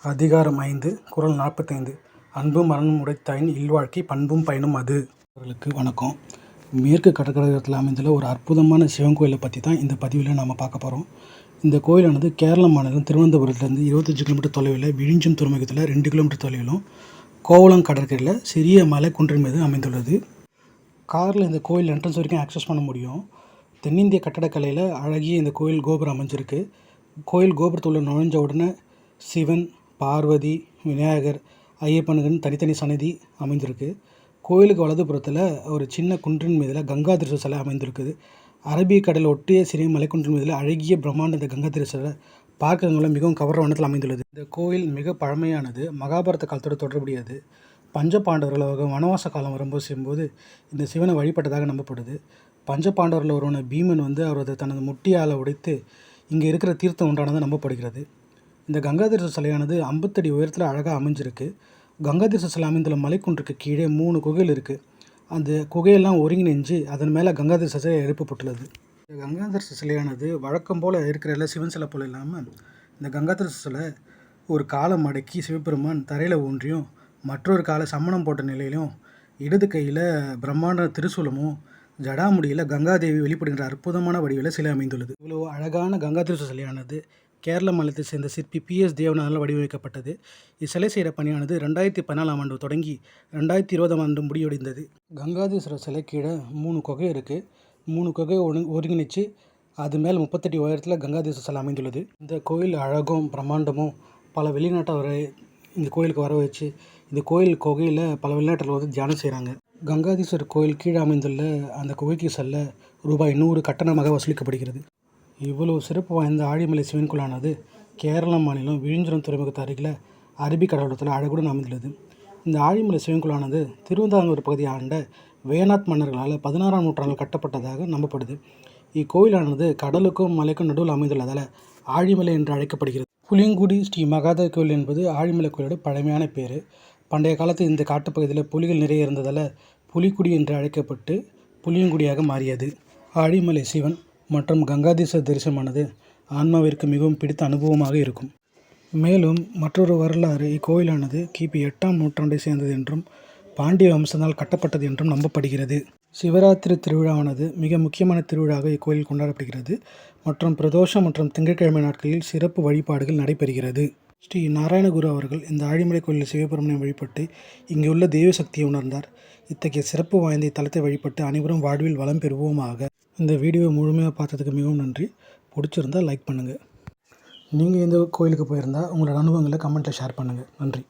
அதிகாரம் 5 குறள் 45 அன்பும் மரணம் உடைத்தாயின் இல்வாழ்க்கை பண்பும் பயனும் அது. அவர்களுக்கு வணக்கம். மேற்கு கடற்கரையில் அமைந்துள்ள ஒரு அற்புதமான சிவன் கோயிலை பற்றி தான் இந்த பதிவில் நாம் பார்க்க போகிறோம். இந்த கோயிலானது கேரள மாநிலம் திருவனந்தபுரத்துலேருந்து 25 கிலோமீட்டர் தொலைவில், விழிஞ்சம் துறைமுகத்தில் 2 கிலோமீட்டர் தொலைவிலும், கோவளம் கடற்கரையில் சிறிய மலை குன்றின் மீது அமைந்துள்ளது. காரில் இந்த கோயில் என்ட்ரன்ஸ் வரைக்கும் ஆக்சஸ் பண்ண முடியும். தென்னிந்திய கட்டடக்கலையில் அழகிய இந்த கோயில் கோபுரம் அமைஞ்சிருக்கு. கோயில் கோபுரத்துள்ள நுழைஞ்ச உடனே சிவன், பார்வதி, விநாயகர், ஐயப்பனுக்குன்னு தனித்தனி சன்னதி அமைந்திருக்கு. கோயிலுக்கு வலதுபுறத்தில் ஒரு சின்ன குன்றின் மீதில் கங்காதீஸ்வர சிலை அமைந்திருக்குது. அரபிக்கடல் ஒட்டிய சிறிய மலைக்குன்றின் மீதில் அழகிய பிரம்மாண்ட இந்த கங்காதீஸ்வர சிலை பார்க்கறவங்கள மிகவும் கவர்ற வண்ணத்தில் அமைந்துள்ளது. இந்த கோயில் மிக பழமையானது, மகாபாரத காலத்தோடு தொடர்புடையது. பஞ்ச பாண்டவர்கள் அவர்கள் வனவாச காலம் வரும்போது செய்யும்போது இந்த சிவனை வழிபட்டதாக நம்பப்படுது. பஞ்ச பாண்டவரில் ஒருவன பீமன் அவரது தனது முட்டியால் உடைத்து இங்கே இருக்கிற தீர்த்தம் ஒன்றானது நம்பப்படுகிறது. இந்த கங்காதீஸ்வர சிலையானது 50 அடி உயரத்தில் அழகாக அமைஞ்சிருக்கு. கங்காதீஸ்வர சிலை அமைந்துள்ள மலைக்குன்றுக்கு கீழே 3 குகைகள் இருக்குது. அந்த குகையெல்லாம் ஒருங்கிணைஞ்சு அதன் மேலே கங்காதீஸ்வர சிலை எழுப்பப்பட்டுள்ளது. இந்த கங்காதீஸ்வர சிலையானது வழக்கம் போல் இருக்கிற எல்லா சிவன் சிலை போல் இல்லாமல், இந்த கங்காதீஸ்வர சிலை ஒரு காலை மடக்கி சிவபெருமான் தரையில் ஊன்றியும், மற்றொரு காலை சம்மணம் போட்ட நிலையிலும், இடது கையில் பிரம்மாண்ட திருசூலமும், ஜடாமுடியில் கங்காதேவி வெளிப்படுகின்ற அற்புதமான வடிவில் சிலை அமைந்துள்ளது. இவ்வளோ அழகான கங்காதீஸ்வர சிலையானது கேரள மாநிலத்தை சேர்ந்த சிற்பி PS தேவனால் வடிவமைக்கப்பட்டது. இச்சிலை செய்கிற பணியானது 2014ஆம் ஆண்டு தொடங்கி 2020ஆம் ஆண்டு முடிவடைந்தது. கங்காதீஸ்வர சிலை கீழே 3 குகை இருக்குது. 3 குகை ஒருங்கிணைச்சு அது மேல் 30 அடி உயரத்தில் கங்காதீஸ்வர சிலை அமைந்துள்ளது. இந்த கோயில் அழகும் பிரம்மாண்டமும் பல வெளிநாட்டவரை இந்த கோயிலுக்கு வர வச்சு இந்த கோயில் குகையில் பல வெளிநாட்டவர்கள் தியானம் செய்கிறாங்க. கங்காதீஸ்வரர் கோயில் கீழே அமைந்துள்ள அந்த குகைக்கு செல்ல ரூபாய் 100 கட்டணமாக வசூலிக்கப்படுகிறது. இவ்வளவு சிறப்பு வாய்ந்த ஆழிமலை சிவன் கோயிலானது கேரள மாநிலம் விழிஞ்சம் துறைமுகத்து அருகில் அரபிக்கடலோரத்தில் அழகுடன் அமைந்துள்ளது. இந்த ஆழிமலை சிவன் கோயிலானது திருவிதாங்கூர் பகுதியை ஆண்ட வேணாத் மன்னர்களால் 16ஆம் நூற்றாண்டில் கட்டப்பட்டதாக நம்பப்படுது. இக்கோயிலானது கடலுக்கும் மலைக்கும் நடுவில் அமைந்துள்ளதால் ஆழிமலை என்று அழைக்கப்படுகிறது. புளியங்குடி ஸ்ரீ மகாதேவ கோயில் என்பது ஆழிமலை கோயிலோட பழமையான பேர். பண்டைய காலத்தில் இந்த காட்டுப்பகுதியில் புலிகள் நிறைய இருந்ததால் புலிக்குடி என்று அழைக்கப்பட்டு புளியங்குடியாக மாறியது. ஆழிமலை சிவன் மற்றும் கங்காதீஸ்வரர் தரிசனமானது ஆன்மாவிற்கு மிகவும் பிடித்த அனுபவமாக இருக்கும். மேலும் மற்றொரு வரலாறு, இக்கோயிலானது கிபி 8ஆம் நூற்றாண்டை சேர்ந்தது என்றும் பாண்டிய வம்சத்தால் கட்டப்பட்டது என்றும் நம்பப்படுகிறது. சிவராத்திரி திருவிழாவானது மிக முக்கியமான திருவிழாவாக இக்கோயில் கொண்டாடப்படுகிறது மற்றும் பிரதோஷம் மற்றும் திங்கட்கிழமை நாட்களில் சிறப்பு வழிபாடுகள் நடைபெறுகிறது. ஸ்ரீ நாராயணகுரு அவர்கள் இந்த ஆழிமலை கோயிலில் சிவபெருமனை வழிபட்டு இங்கே உள்ள தெய்வ சக்தியை உணர்ந்தார். இத்தகைய சிறப்பு வாய்ந்த இத்தலத்தை வழிபட்டு அனைவரும் வாழ்வில் வளம் பெறுவோமாக. இந்த வீடியோவை முழுமையாக பார்த்ததுக்கு மிகவும் நன்றி. பிடிச்சிருந்தால் லைக் பண்ணுங்கள். நீங்கள் எந்த கோயிலுக்கு போயிருந்தால் உங்களோட அனுபவங்களை கமெண்ட்டில் ஷேர் பண்ணுங்கள். நன்றி.